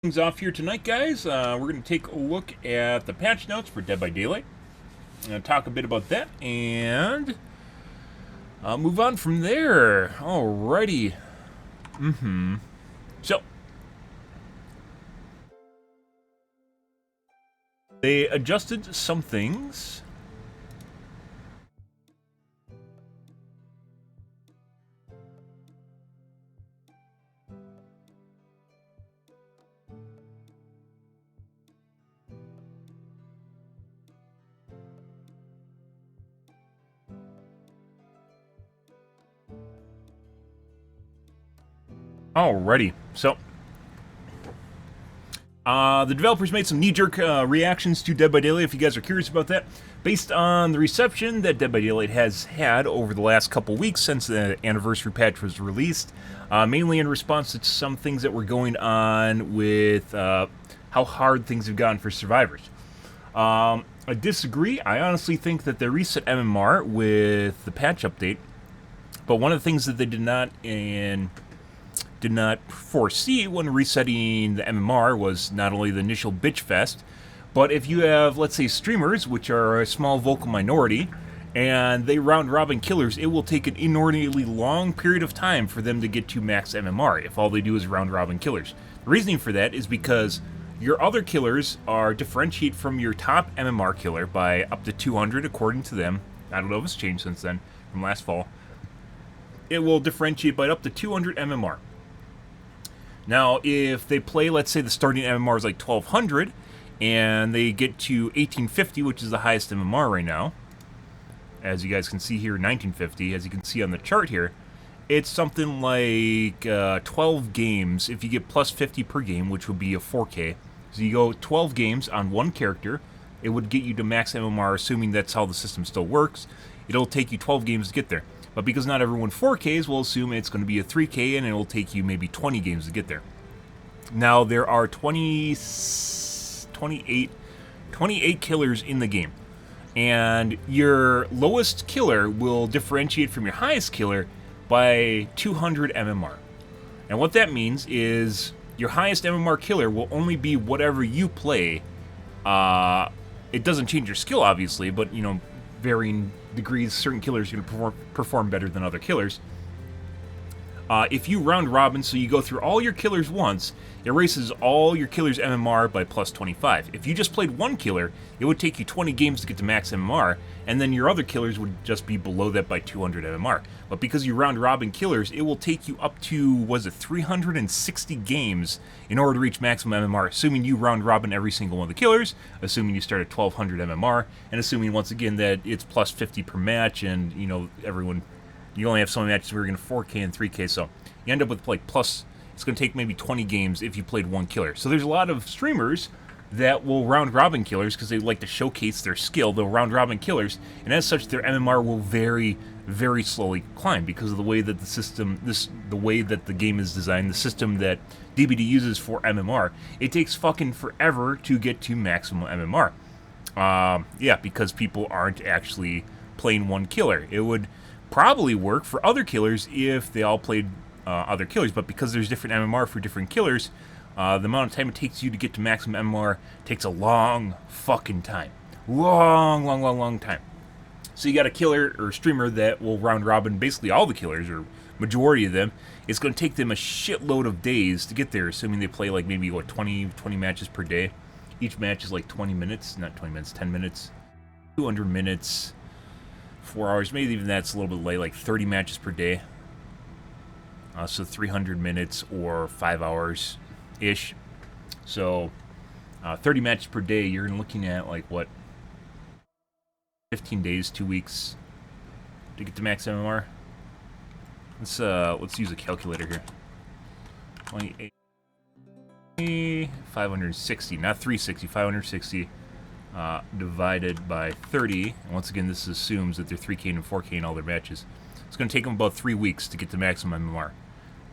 Things off here tonight, guys. We're going to take a look at the patch notes for Dead by Daylight. I'm going to talk a bit about that and move on from there. Alrighty. So, they adjusted some things. Alrighty. So, the developers made some knee-jerk reactions to Dead by Daylight, if you guys are curious about that, based on the reception that Dead by Daylight has had over the last couple weeks since the anniversary patch was released, mainly in response to some things that were going on with how hard things have gotten for survivors. I disagree. I honestly think that they reset MMR with the patch update, but one of the things that they did not foresee when resetting the MMR was not only the initial bitch fest, but if you have, let's say, streamers, which are a small vocal minority, and they round robin killers, it will take an inordinately long period of time for them to get to max MMR if all they do is round robin killers. The reasoning for that is because your other killers are differentiate from your top MMR killer by up to 200 according to them. I don't know if it's changed since then, from last fall. It will differentiate by up to 200 MMR. Now, if they play, let's say the starting MMR is like 1200, and they get to 1850, which is the highest MMR right now, as you guys can see here, 1950, as you can see on the chart here, it's something like 12 games if you get plus 50 per game, which would be a 4K. So you go 12 games on one character, it would get you to max MMR, assuming that's how the system still works. It'll take you 12 games to get there. But because not everyone 4Ks, we'll assume it's going to be a 3K, and it'll take you maybe 20 games to get there. Now, there are 28 killers in the game. And your lowest killer will differentiate from your highest killer by 200 MMR. And what that means is your highest MMR killer will only be whatever you play. It doesn't change your skill, obviously, but, you know, varying degrees, certain killers are going to perform better than other killers. If you round robin, so you go through all your killers once, it erases all your killers' MMR by plus 25. If you just played one killer, it would take you 20 games to get to max MMR, and then your other killers would just be below that by 200 MMR. But because you round robin killers, it will take you up to, was it 360 games in order to reach maximum MMR, assuming you round robin every single one of the killers, assuming you start at 1200 MMR, and assuming once again that it's plus 50 per match, and you know, everyone, you only have so many matches where you're going to 4K and 3K, so you end up with like plus, it's going to take maybe 20 games if you played one killer. So there's a lot of streamers that will round robin killers because they like to showcase their skill. They'll round robin killers, and as such, their MMR will very, very slowly climb because of the way that the system, the way that the game is designed, the system that DBD uses for MMR. It takes fucking forever to get to maximum MMR. Yeah, because people aren't actually playing one killer. It would probably work for other killers if they all played other killers, but because there's different MMR for different killers, the amount of time it takes you to get to maximum MMR takes a long fucking time. Long time. So you got a killer or streamer that will round robin basically all the killers, or majority of them. It's going to take them a shitload of days to get there, assuming they play like maybe, what, 20 matches per day. Each match is like 20 minutes, not 20 minutes, 10 minutes, 200 minutes, 4 hours, maybe even that's a little bit late, like 30 matches per day. So 300 minutes or 5 hours-ish. So 30 matches per day, you're looking at like, what, 15 days, 2 weeks to get to max MMR. Let's use a calculator here. 28, 560, not 360, 560 divided by 30. And once again, this assumes that they're 3K and 4K in all their matches. It's going to take them about 3 weeks to get to maximum MMR.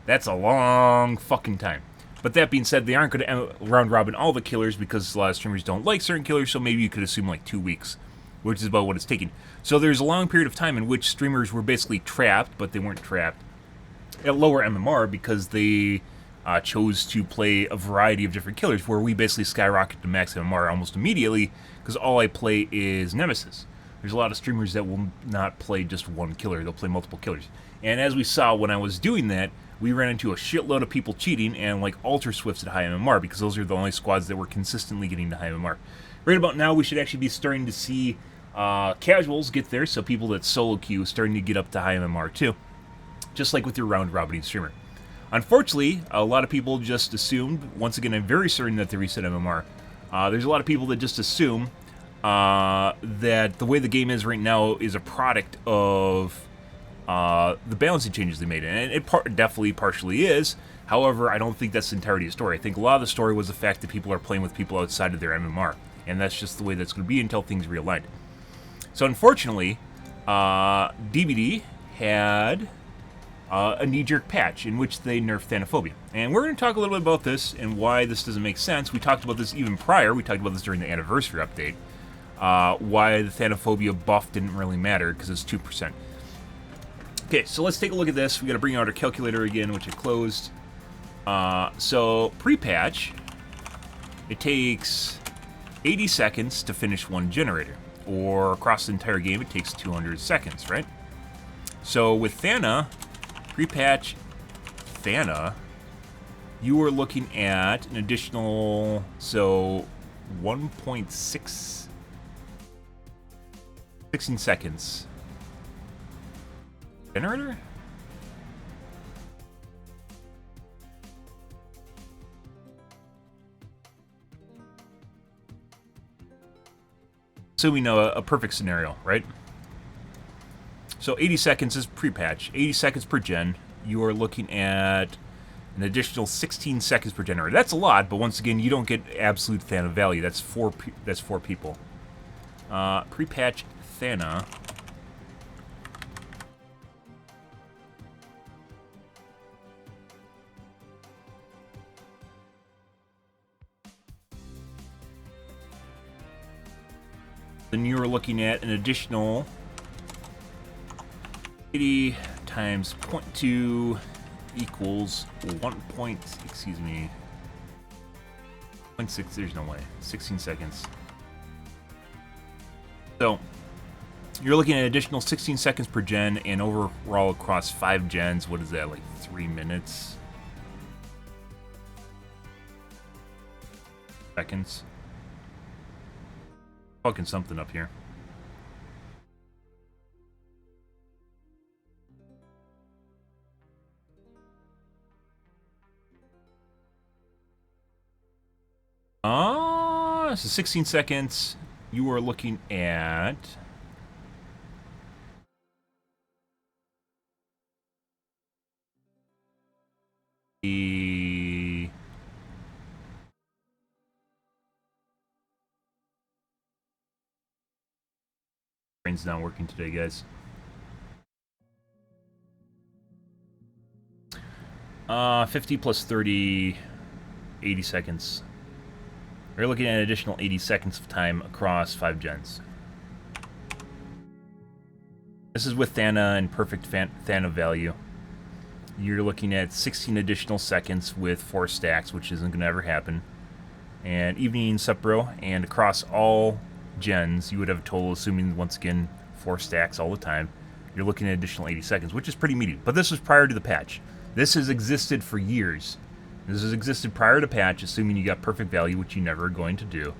That's a long fucking time. But that being said, they aren't going to round robin all the killers because a lot of streamers don't like certain killers, so maybe you could assume like 2 weeks, which is about what it's taking. So there's a long period of time in which streamers were basically trapped, but they weren't trapped, at lower MMR because they chose to play a variety of different killers, where we basically skyrocket to max MMR almost immediately, because all I play is Nemesis. There's a lot of streamers that will not play just one killer, they'll play multiple killers. And as we saw when I was doing that, we ran into a shitload of people cheating and like Ultra Swifts at high MMR, because those are the only squads that were consistently getting to high MMR. Right about now, we should actually be starting to see casuals get there, so people that solo queue starting to get up to high MMR too, just like with your round robbing streamer. Unfortunately, a lot of people just assumed, once again I'm very certain that they reset MMR, there's a lot of people that just assume that the way the game is right now is a product of the balancing changes they made, and it definitely partially is. However, I don't think that's the entirety of the story. I think a lot of the story was the fact that people are playing with people outside of their MMR, and that's just the way that's going to be until things realigned. So unfortunately, DBD had a knee-jerk patch in which they nerfed Thanophobia. And we're going to talk a little bit about this and why this doesn't make sense. We talked about this even prior. We talked about this during the anniversary update. Why the Thanophobia buff didn't really matter, because it's 2%. Okay, so let's take a look at this. We got to bring out our calculator again, which I closed. So pre-patch, it takes 80 seconds to finish one generator, or across the entire game it takes 200 seconds, right? So with Thana, pre-patch Thana, you are looking at an additional, so 1.6 16 seconds. Generator? So we know a perfect scenario, right? So 80 seconds is pre-patch, 80 seconds per gen. You are looking at an additional 16 seconds per generator. That's a lot, but once again, you don't get absolute Thana value. That's four people. Pre-patch Thana. Then you are looking at an additional 80 times 0.2 equals 0.6, there's no way, 16 seconds. So, you're looking at an additional 16 seconds per gen, and overall across 5 gens, what is that, like 3 minutes? Seconds. Fucking something up here. So 16 seconds. You are looking at the brain's not working today, guys. 50 plus 30, 80 seconds. We're looking at an additional 80 seconds of time across 5 gens. This is with Thana and perfect Thana value. You're looking at 16 additional seconds with 4 stacks, which isn't going to ever happen. And evening Supro, and across all gens, you would have a total, assuming once again 4 stacks all the time. You're looking at additional 80 seconds, which is pretty meaty. But this was prior to the patch. This has existed for years. This has existed prior to patch, assuming you got perfect value, which you never are going to do.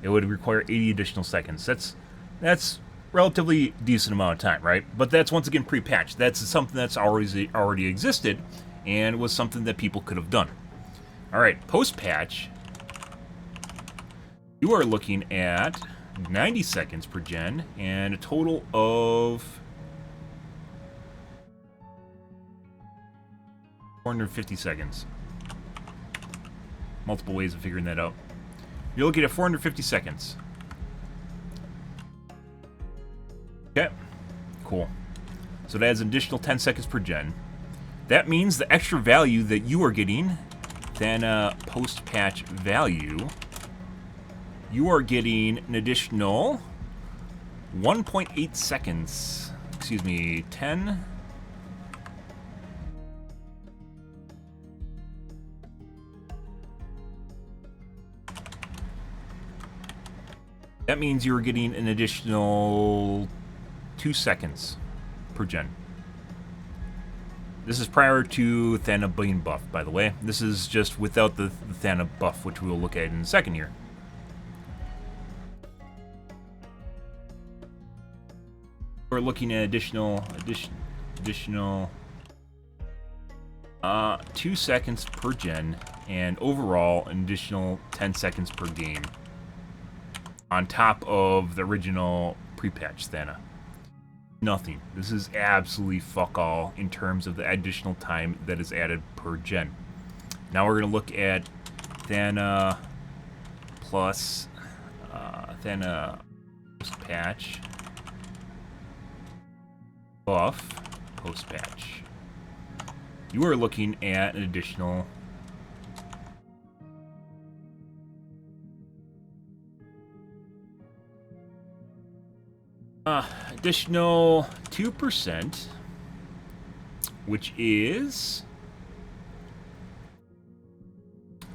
It would require 80 additional seconds. That's relatively decent amount of time, right? But that's once again pre-patch. That's something that's already existed, and was something that people could have done. All right, post-patch, you are looking at 90 seconds per gen, and a total of 450 seconds. Multiple ways of figuring that out. You're looking at 450 seconds. Okay, cool. So that adds an additional 10 seconds per gen. That means the extra value that you are getting, then post-patch value, you are getting an additional 1.8 seconds. Excuse me, 10. That means you were getting an additional 2 seconds per gen. This is prior to Thana being buffed, by the way. This is just without the Thana buff, which we will look at in a second here. We're looking at additional 2 seconds per gen, and overall an additional 10 seconds per game on top of the original pre-patch Thana. Nothing. This is absolutely fuck all in terms of the additional time that is added per gen. Now we're going to look at Thana plus Thana post-patch buff post-patch. You are looking at an additional additional 2%, which is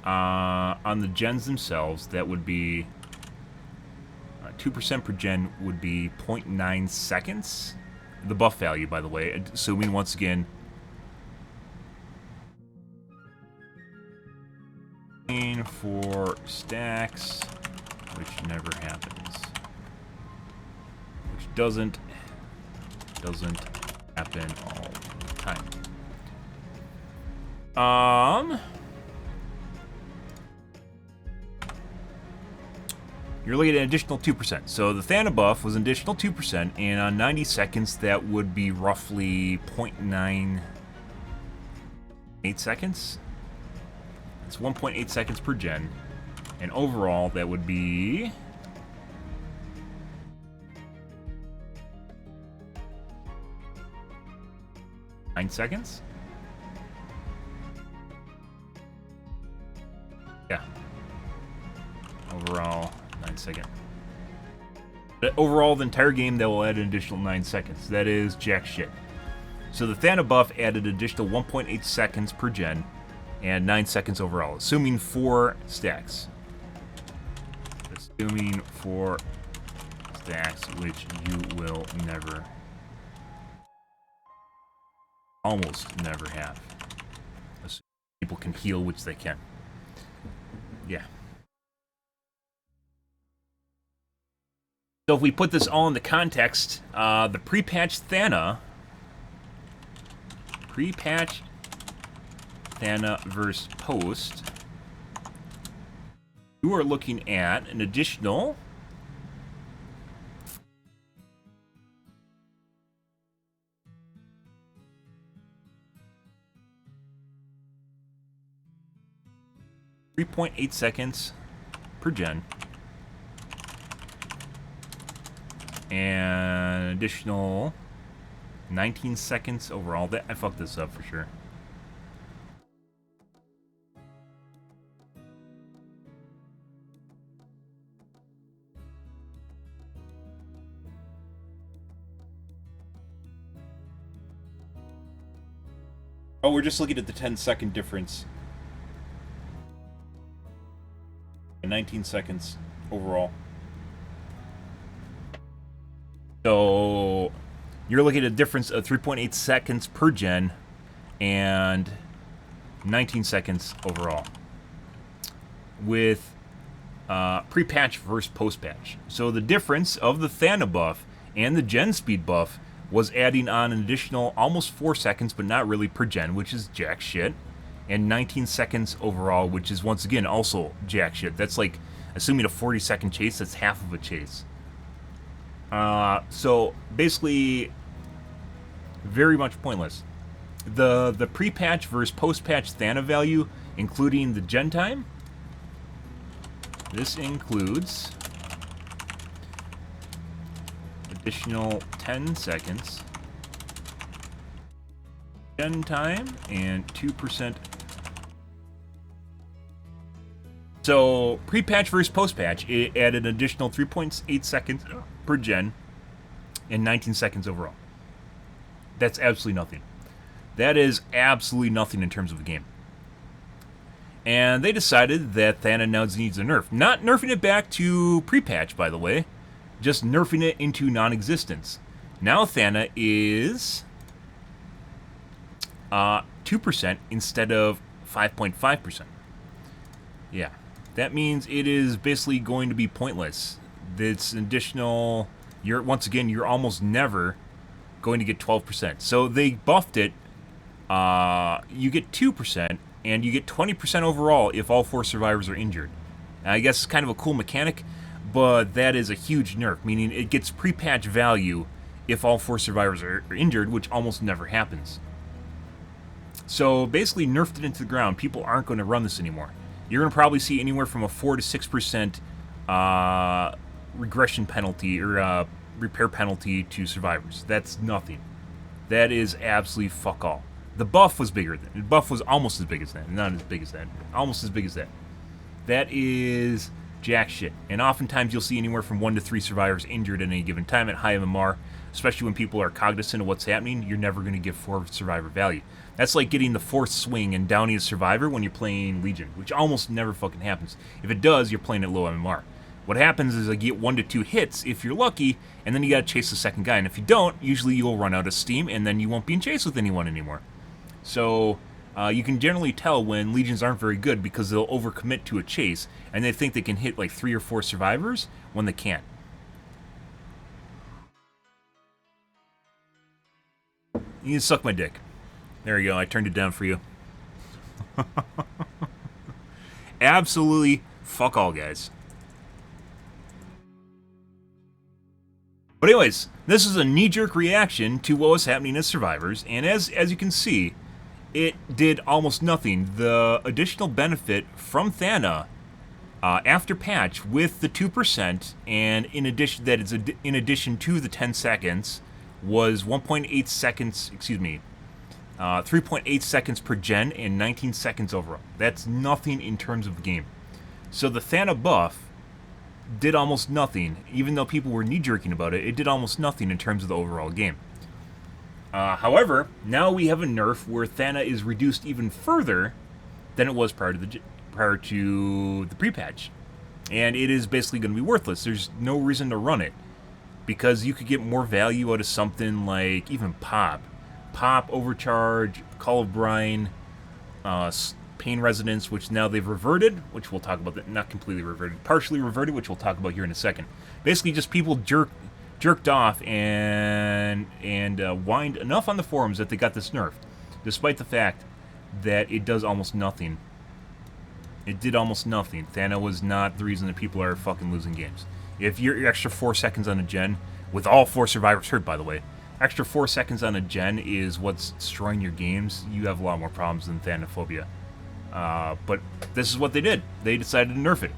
on the gens themselves, that would be 2% per gen would be 0.9 seconds. The buff value, by the way, assuming once again for stacks, which never happens. Which doesn't happen all the time. You're looking at an additional 2%. So the Thana buff was an additional 2%, and on 90 seconds, that would be roughly 0.98 seconds. It's 1.8 seconds per gen. And overall, that would be 9 seconds? Yeah. Overall, 9 seconds. But overall, the entire game, that will add an additional 9 seconds. That is jack shit. So the Thana buff added an additional 1.8 seconds per gen and 9 seconds overall, assuming 4 stacks. Assuming 4 stacks, which you will never, almost never have. Assuming people can heal, which they can. Yeah. So if we put this all in the context, the pre-patch Thana versus post, you are looking at an additional 3.8 seconds per gen, and an additional 19 seconds overall. That I fucked this up for sure. Oh, we're just looking at the 10-second difference. 19 seconds overall. So you're looking at a difference of 3.8 seconds per gen and 19 seconds overall with pre-patch versus post-patch. So the difference of the Thana buff and the gen speed buff was adding on an additional almost 4 seconds, but not really per gen, which is jack shit, and 19 seconds overall, which is once again also jack shit. That's like, assuming a 40-second chase, that's half of a chase. So basically, very much pointless. The pre-patch versus post-patch Thana value, including the gen time, this includes additional 10 seconds gen time and 2%. So pre-patch versus post-patch, it added an additional 3.8 seconds per gen and 19 seconds overall. That's absolutely nothing. That is absolutely nothing in terms of the game. And they decided that Thana now needs a nerf. Not nerfing it back to pre-patch, by the way. Just nerfing it into non-existence. Now Thana is 2% instead of 5.5%. Yeah. That means it is basically going to be pointless. It's an additional... Once again, you're almost never going to get 12%. So they buffed it. You get 2%, and you get 20% overall if all 4 survivors are injured. I guess it's kind of a cool mechanic, but that is a huge nerf, meaning it gets pre-patch value if all 4 survivors are injured, which almost never happens. So basically nerfed it into the ground. People aren't going to run this anymore. You're going to probably see anywhere from a 4 to 6% regression penalty or repair penalty to survivors. That's nothing. That is absolutely fuck all. The buff was bigger than. The buff was almost as big as that. Not as big as that. Almost as big as that. That is jack shit. And oftentimes you'll see anywhere from 1 to 3 survivors injured at any given time at high MMR, especially when people are cognizant of what's happening. You're never going to give 4 survivor value. That's like getting the 4th swing and downing a survivor when you're playing Legion, which almost never fucking happens. If it does, you're playing at low MMR. What happens is you get 1 to 2 hits if you're lucky, and then you gotta chase the second guy. And if you don't, usually you'll run out of steam, and then you won't be in chase with anyone anymore. So you can generally tell when Legions aren't very good because they'll overcommit to a chase, and they think they can hit like 3 or 4 survivors when they can't. You can suck my dick. There you go, I turned it down for you. Absolutely fuck all, guys. But anyways, this is a knee-jerk reaction to what was happening as survivors, and as you can see, it did almost nothing. The additional benefit from Thana after patch with the 2%, and in addition that is in addition to the 10 seconds, was 1.8 seconds. Excuse me, 3.8 seconds per gen and 19 seconds overall. That's nothing in terms of the game. So the Thana buff did almost nothing, even though people were knee-jerking about it. It did almost nothing in terms of the overall game. However, now we have a nerf where Thana is reduced even further than it was prior to the pre-patch, and it is basically going to be worthless. There's no reason to run it because you could get more value out of something like even Pop, Overcharge, Call of Brine, Pain Resonance, which now they've reverted, which we'll talk about. Not completely reverted, partially reverted, which we'll talk about here in a second. Basically, just people jerked off and whined enough on the forums that they got this nerf, despite the fact that it does almost nothing. It did almost nothing. Thana was not the reason that people are fucking losing games. If you're extra 4 seconds on a gen, with all 4 survivors hurt, by the way, extra 4 seconds on a gen is what's destroying your games, you have a lot more problems than Thanophobia. But this is what they did. They decided to nerf it.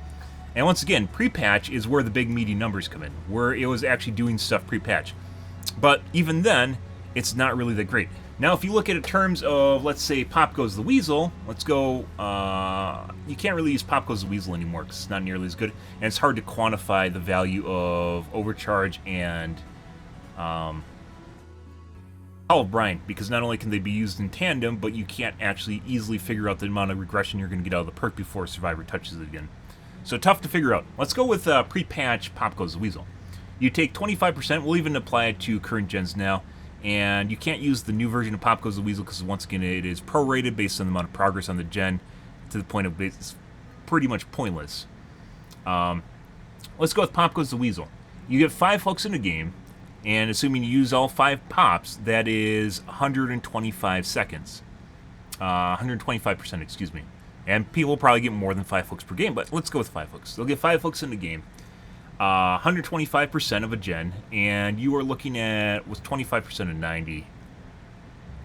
And once again, pre-patch is where the big meaty numbers come in, where it was actually doing stuff pre-patch. But even then, it's not really that great. Now, if you look at it in terms of, let's say, Pop Goes the Weasel, let's go, you can't really use Pop Goes the Weasel anymore because it's not nearly as good, and it's hard to quantify the value of Overcharge and Call of Brine, because not only can they be used in tandem, but you can't actually easily figure out the amount of regression you're going to get out of the perk before a survivor touches it again. So tough to figure out. Let's go with pre-patch Pop Goes the Weasel. You take 25%, we'll even apply it to current gens now, and you can't use the new version of Pop Goes the Weasel because once again it is prorated based on the amount of progress on the gen to the point of it's pretty much pointless. Let's go with Pop Goes the Weasel. You get 5 hooks in a game, and assuming you use all 5 pops, that is 125 seconds. 125%, excuse me. And people will probably get more than 5 hooks per game, but let's go with 5 hooks. They'll get 5 hooks in the game. 125% of a gen, and you are looking at, with 25% of 90,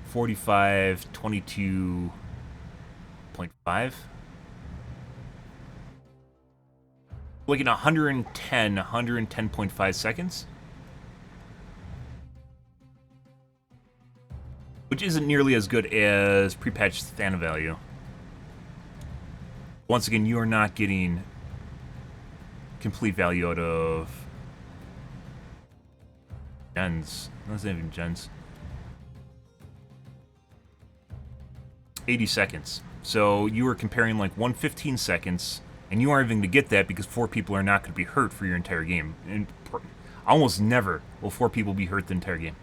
45, 22.5. Looking at 110.5 seconds. Which isn't nearly as good as pre-patched Thana value. Once again, you are not getting complete value out of gens. That's not even gens. 80 seconds. So you are comparing like 1:15 seconds, and you aren't even going to get that because 4 people are not going to be hurt for your entire game. And almost never will 4 people be hurt the entire game.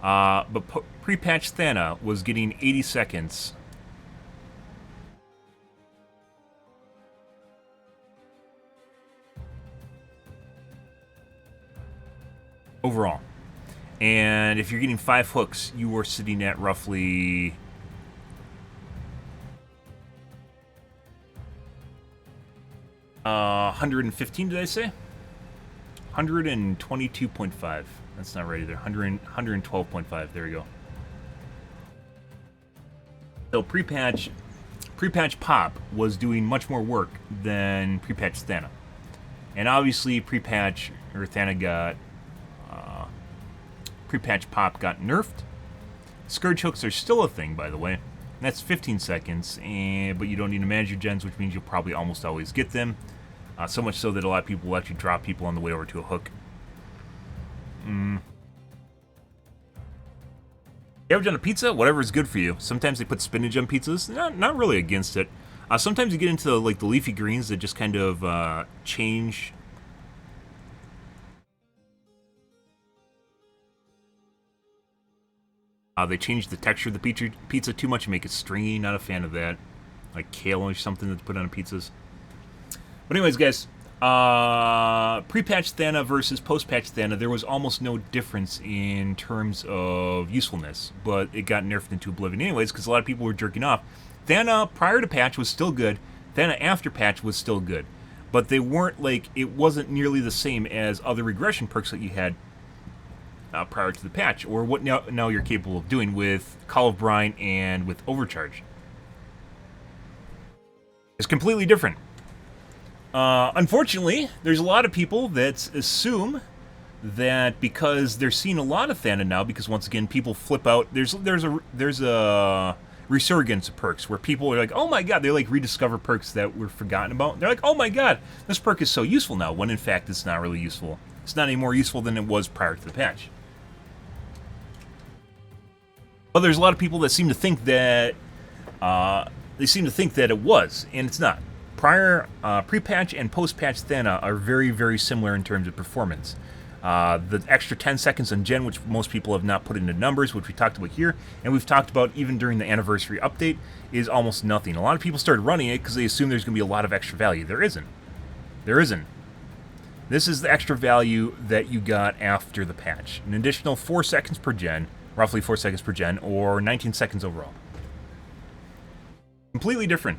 But pre-patch Thana was getting 80 seconds. Overall. And if you're getting 5 hooks, you are sitting at roughly... $115, did I say? 122.5. That's not right either. 112.5. There we go. So pre-patch Pop was doing much more work than pre-patch Thana. And obviously pre-patch or Thana got pre-patch Pop got nerfed. Scourge hooks are still a thing, by the way. That's 15 seconds, but you don't need to manage your gens, which means you'll probably almost always get them. So much so that a lot of people will actually drop people on the way over to a hook. You ever done a pizza? Whatever is good for you. Sometimes they put spinach on pizzas. Not really against it. Sometimes you get into like the leafy greens that just kind of change. They change the texture of the pizza too much and make it stringy. Not a fan of that. Like kale or something that's put on pizzas. But anyways, guys, pre-patch Thana versus post-patch Thana, there was almost no difference in terms of usefulness, but it got nerfed into oblivion anyways because a lot of people were jerking off. Thana prior to patch was still good. Thana after patch was still good. But they weren't like, it wasn't nearly the same as other regression perks that you had prior to the patch, or what now you're capable of doing with Call of Brine and with Overcharge. It's completely different. Unfortunately, there's a lot of people that assume that because they're seeing a lot of Thana now, because once again, people flip out. There's a resurgence of perks where people are like, oh my god, they like rediscover perks that were forgotten about. They're like, oh my god, this perk is so useful now, when in fact it's not really useful. It's not any more useful than it was prior to the patch. But there's a lot of people that seem to think that it was, and it's not. Pre-patch and post-patch Thana are very, very similar in terms of performance. The extra 10 seconds on gen, which most people have not put into numbers, which we talked about here, and we've talked about even during the anniversary update, is almost nothing. A lot of people started running it because they assume there's going to be a lot of extra value. There isn't. There isn't. This is the extra value that you got after the patch. An additional 4 seconds per gen, roughly 4 seconds per gen, or 19 seconds overall. Completely different.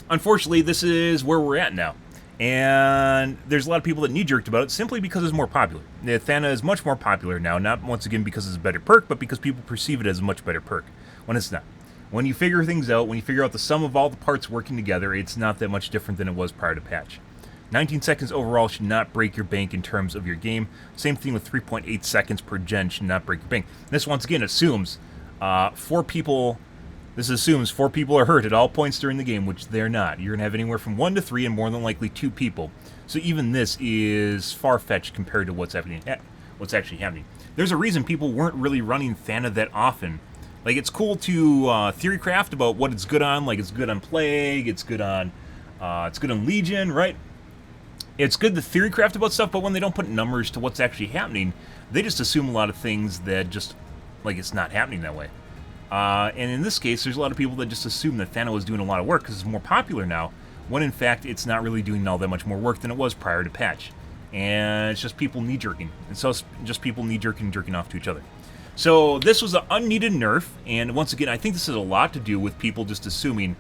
Unfortunately, this is where we're at now. And there's a lot of people that knee-jerked about it simply because it's more popular. Thana is much more popular now, not once again because it's a better perk, but because people perceive it as a much better perk, when it's not. When you figure things out, when you figure out the sum of all the parts working together, it's not that much different than it was prior to patch. 19 seconds overall should not break your bank in terms of your game. Same thing with 3.8 seconds per gen should not break your bank. This once again assumes 4 people... This assumes 4 people are hurt at all points during the game, which they're not. You're going to have anywhere from 1 to 3 and more than likely 2 people. So even this is far-fetched compared to what's actually happening. There's a reason people weren't really running Thana that often. Like, it's cool to theorycraft about what it's good on. Like, it's good on Plague, it's good on Legion, right? It's good to theorycraft about stuff, but when they don't put numbers to what's actually happening, they just assume a lot of things that just, like, it's not happening that way. And in this case, there's a lot of people that just assume that Thana was doing a lot of work because it's more popular now, when in fact it's not really doing all that much more work than it was prior to patch. And it's just people knee-jerking. And so it's just people knee-jerking and jerking off to each other. So this was an unneeded nerf, and once again, I think this has a lot to do with people just assuming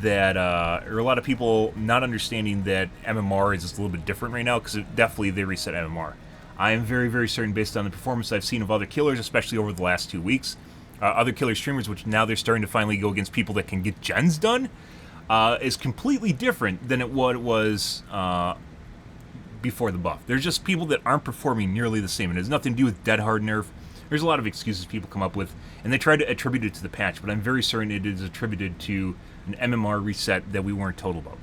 that, or a lot of people not understanding that MMR is just a little bit different right now, because definitely they reset MMR. I am very, very certain, based on the performance I've seen of other killers, especially over the last 2 weeks, other killer streamers, which now they're starting to finally go against people that can get gens done, is completely different than what it was before the buff. There's just people that aren't performing nearly the same. It has nothing to do with dead hard nerf. There's a lot of excuses people come up with, and they try to attribute it to the patch, but I'm very certain it is attributed to an MMR reset that we weren't told about.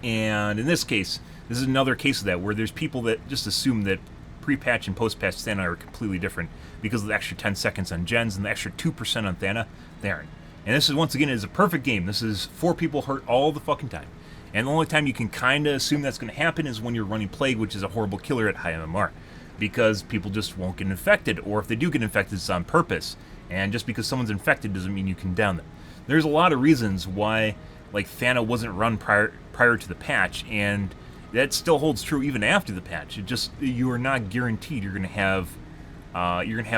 And in this case, this is another case of that, where there's people that just assume that pre-patch and post-patch Thana are completely different because of the extra 10 seconds on gens and the extra 2% on Thana. They aren't. And this is, once again, is a perfect game. This is 4 people hurt all the fucking time. And the only time you can kind of assume that's going to happen is when you're running Plague, which is a horrible killer at high MMR. Because people just won't get infected, or if they do get infected, it's on purpose. And just because someone's infected doesn't mean you can down them. There's a lot of reasons why, like, Thana wasn't run prior to the patch, and that still holds true even after the patch. It just, you are not guaranteed you're going to have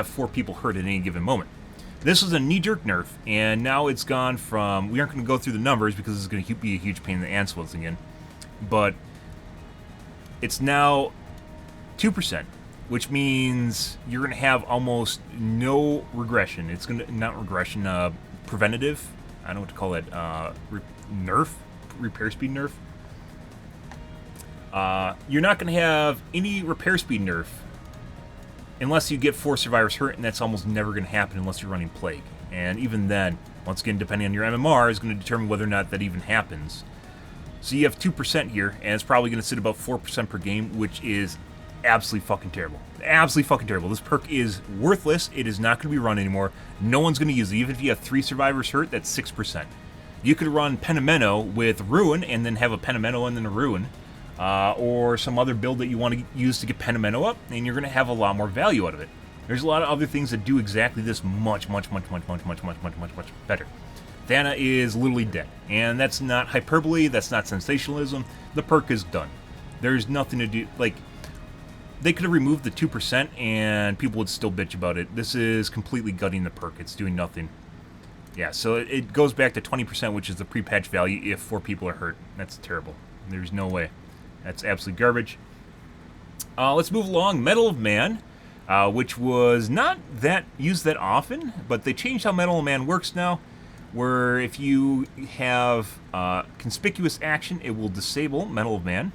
4 people hurt at any given moment. This was a knee-jerk nerf, and now it's gone from, we aren't going to go through the numbers because it's going to be a huge pain in the ants once again, but it's now 2%, which means you're going to have almost no regression. It's going to, not regression, preventative, I don't know what to call it, nerf, repair speed nerf. You're not going to have any repair speed nerf unless you get 4 survivors hurt, and that's almost never going to happen unless you're running Plague. And even then, once again, depending on your MMR, is going to determine whether or not that even happens. So you have 2% here, and it's probably going to sit about 4% per game, which is absolutely fucking terrible. Absolutely fucking terrible. This perk is worthless. It is not going to be run anymore. No one's going to use it. Even if you have 3 survivors hurt, that's 6%. You could run Penamento with Ruin, and then have a Penamento and then a Ruin. Or some other build that you want to use to get Penamento up, and you're going to have a lot more value out of it. There's a lot of other things that do exactly this much better. Thana is literally dead, and that's not hyperbole, that's not sensationalism. The perk is done. There's nothing to do, like, they could have removed the 2% and people would still bitch about it. This is completely gutting the perk, it's doing nothing. Yeah, so it goes back to 20%, which is the pre-patch value if 4 people are hurt. That's terrible. There's no way. That's absolute garbage. Let's move along. Medal of Man, which was not that used that often, but they changed how Medal of Man works now, where if you have conspicuous action, it will disable Medal of Man.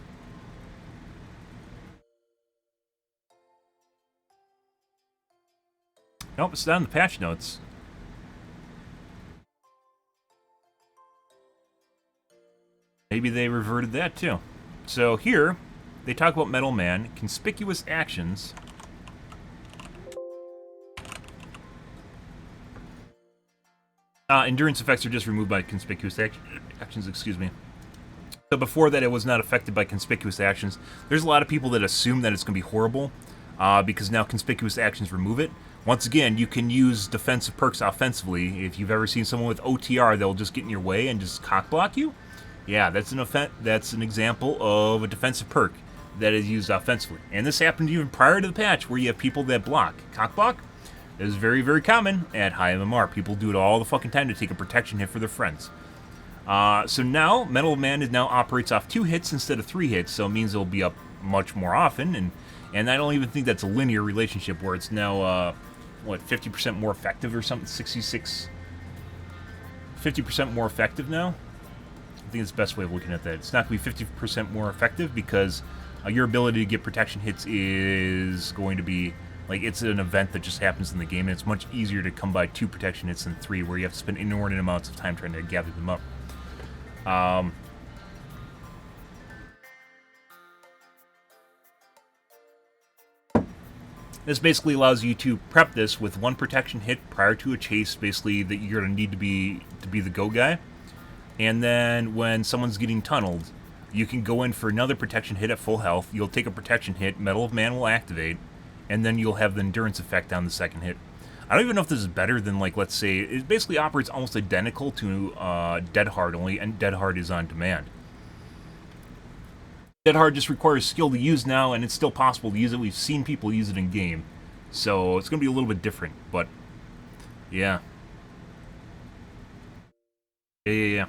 Nope, it's not in the patch notes. Maybe they reverted that too. So here, they talk about Metal Man, conspicuous actions. Endurance effects are just removed by conspicuous actions, excuse me. So before that, it was not affected by conspicuous actions. There's a lot of people that assume that it's going to be horrible, because now conspicuous actions remove it. Once again, you can use defensive perks offensively. If you've ever seen someone with OTR, they'll just get in your way and just cockblock you. Yeah, that's an example of a defensive perk that is used offensively. And this happened even prior to the patch, where you have people that block. Cockblock is very, very common at high MMR. People do it all the fucking time to take a protection hit for their friends. So now, Metal Man now operates off 2 hits instead of 3 hits, so it means it'll be up much more often. And I don't even think that's a linear relationship where it's now, 50% more effective or something? 50% more effective now? I think it's the best way of looking at that. It's not going to be 50% more effective because your ability to get protection hits is going to be, like, it's an event that just happens in the game, and it's much easier to come by 2 protection hits than 3, where you have to spend inordinate amounts of time trying to gather them up. This basically allows you to prep this with 1 protection hit prior to a chase, basically, that you're going to need to be the go guy. And then when someone's getting tunneled, you can go in for another protection hit at full health. You'll take a protection hit, Medal of Man will activate, and then you'll have the endurance effect on the second hit. I don't even know if this is better than, like, let's say, it basically operates almost identical to Dead Hard, only and Dead Hard is on demand. Dead Hard just requires skill to use now, and it's still possible to use it. We've seen people use it in game, so it's going to be a little bit different, but yeah. Yeah.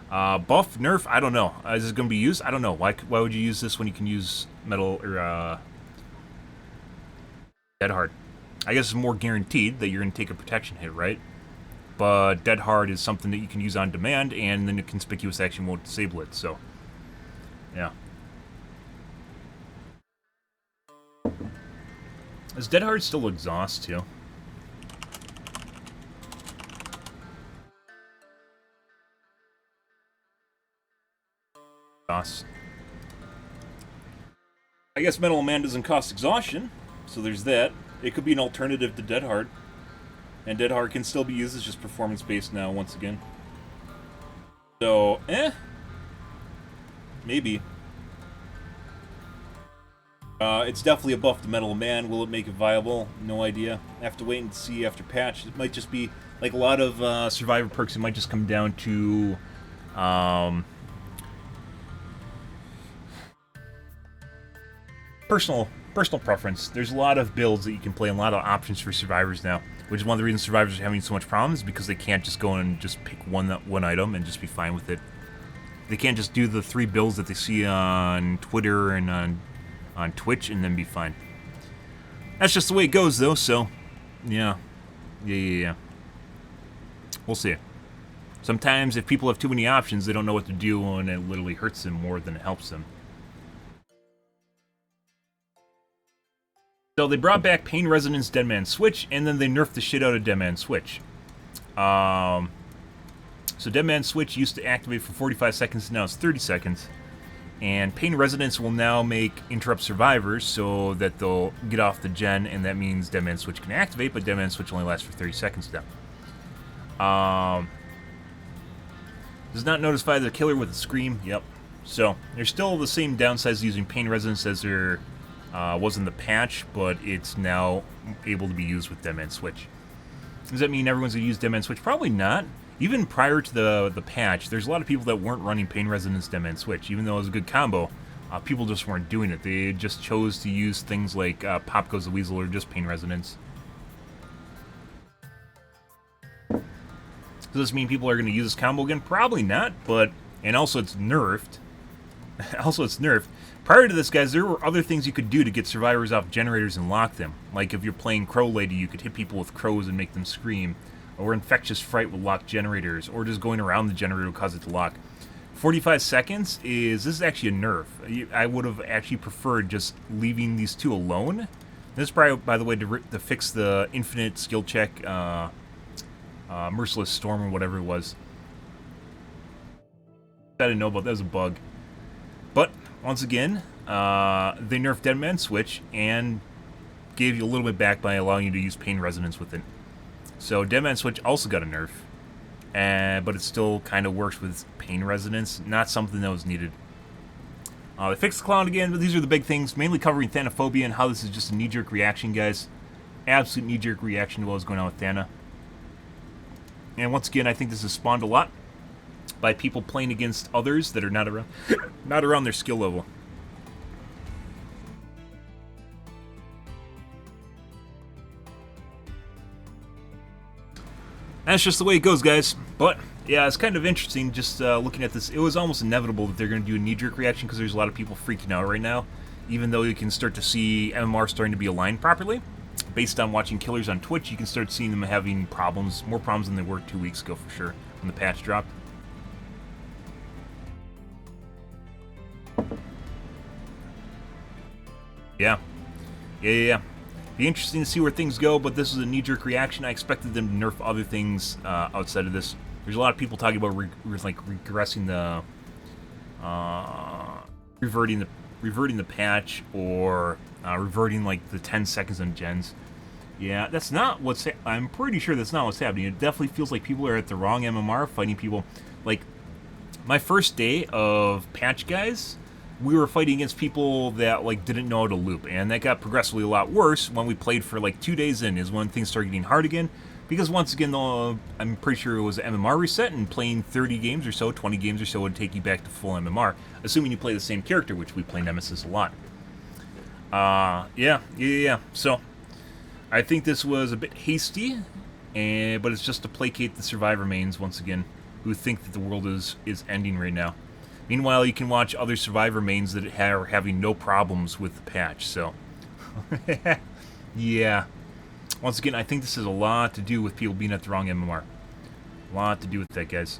Buff, nerf, I don't know. Is this going to be used? I don't know. Why would you use this when you can use Metal or Dead Hard? I guess it's more guaranteed that you're going to take a protection hit, right? But Dead Hard is something that you can use on demand, and then the conspicuous action won't disable it, so yeah. Is Dead Hard still exhaust, too? Exhaust. I guess Metal Man doesn't cost exhaustion, so there's that. It could be an alternative to Dead Hard. And Dead Hard can still be used as just performance-based now, once again. So, maybe. It's definitely a buff to Metal Man. Will it make it viable? No idea. I have to wait and see after patch. It might just be, like a lot of Survivor perks, it might just come down to... personal preference. There's a lot of builds that you can play and a lot of options for survivors now, which is one of the reasons survivors are having so much problems, because they can't just go and just pick one item and just be fine with it. They can't just do the 3 builds that they see on Twitter and on Twitch and then be fine. That's just the way it goes, though, so yeah. We'll see. Sometimes if people have too many options, they don't know what to do, and it literally hurts them more than it helps them. So they brought back Pain Resonance Dead Man Switch, and then they nerfed the shit out of Dead Man Switch. So Dead Man Switch used to activate for 45 seconds, now it's 30 seconds. And Pain Resonance will now make interrupt survivors so that they'll get off the gen, and that means Dead Man Switch can activate, but Dead Man Switch only lasts for 30 seconds now. Does not notify the killer with a scream, yep. So there's still the same downsides using Pain Resonance as there was in the patch, but it's now able to be used with Dead Man Switch. Does that mean everyone's going to use Dead Man Switch? Probably not. Even prior to the patch, there's a lot of people that weren't running Pain Resonance Dead Man Switch. Even though it was a good combo, people just weren't doing it. They just chose to use things like Pop Goes the Weasel or just Pain Resonance. Does this mean people are going to use this combo again? Probably not, but... And also it's nerfed. Prior to this, guys, there were other things you could do to get survivors off generators and lock them. Like if you're playing Crow Lady, you could hit people with crows and make them scream. Or Infectious Fright will lock generators. Or just going around the generator will cause it to lock. 45 seconds this is actually a nerf. I would have actually preferred just leaving these two alone. This is probably, by the way, to fix the infinite skill check, Merciless Storm or whatever it was. I didn't know about that. Was a bug. But once again, they nerfed Dead Man Switch and gave you a little bit back by allowing you to use Pain Resonance with it. So Dead Man Switch also got a nerf, but it still kind of works with Pain Resonance. Not something that was needed. They fixed the clown again, but these are the big things, mainly covering Thanophobia and how this is just a knee-jerk reaction, guys. Absolute knee-jerk reaction to what was going on with Thana. And once again, I think this has spawned a lot by people playing against others that are not around their skill level. That's just the way it goes, guys. But yeah, it's kind of interesting just looking at this. It was almost inevitable that they're going to do a knee-jerk reaction because there's a lot of people freaking out right now, even though you can start to see MMR starting to be aligned properly. Based on watching killers on Twitch, you can start seeing them having problems, more problems than they were 2 weeks ago for sure, when the patch dropped. Yeah. Be interesting to see where things go, but this is a knee-jerk reaction. I expected them to nerf other things outside of this. There's a lot of people talking about regressing the, reverting the patch, or reverting like the 10 seconds on gens. Yeah, that's not what's. I'm pretty sure that's not what's happening. It definitely feels like people are at the wrong MMR fighting people. Like my first day of patch, guys, we were fighting against people that like didn't know how to loop, and that got progressively a lot worse when we played for like 2 days in, is when things started getting hard again. Because once again, though, I'm pretty sure it was an MMR reset, and playing 30 games or so, 20 games or so would take you back to full MMR, assuming you play the same character, which we play Nemesis a lot. Yeah. So I think this was a bit hasty, but it's just to placate the survivor mains once again, who think that the world is ending right now. Meanwhile, you can watch other survivor mains that are having no problems with the patch, so... yeah. Once again, I think this has a lot to do with people being at the wrong MMR. A lot to do with that, guys.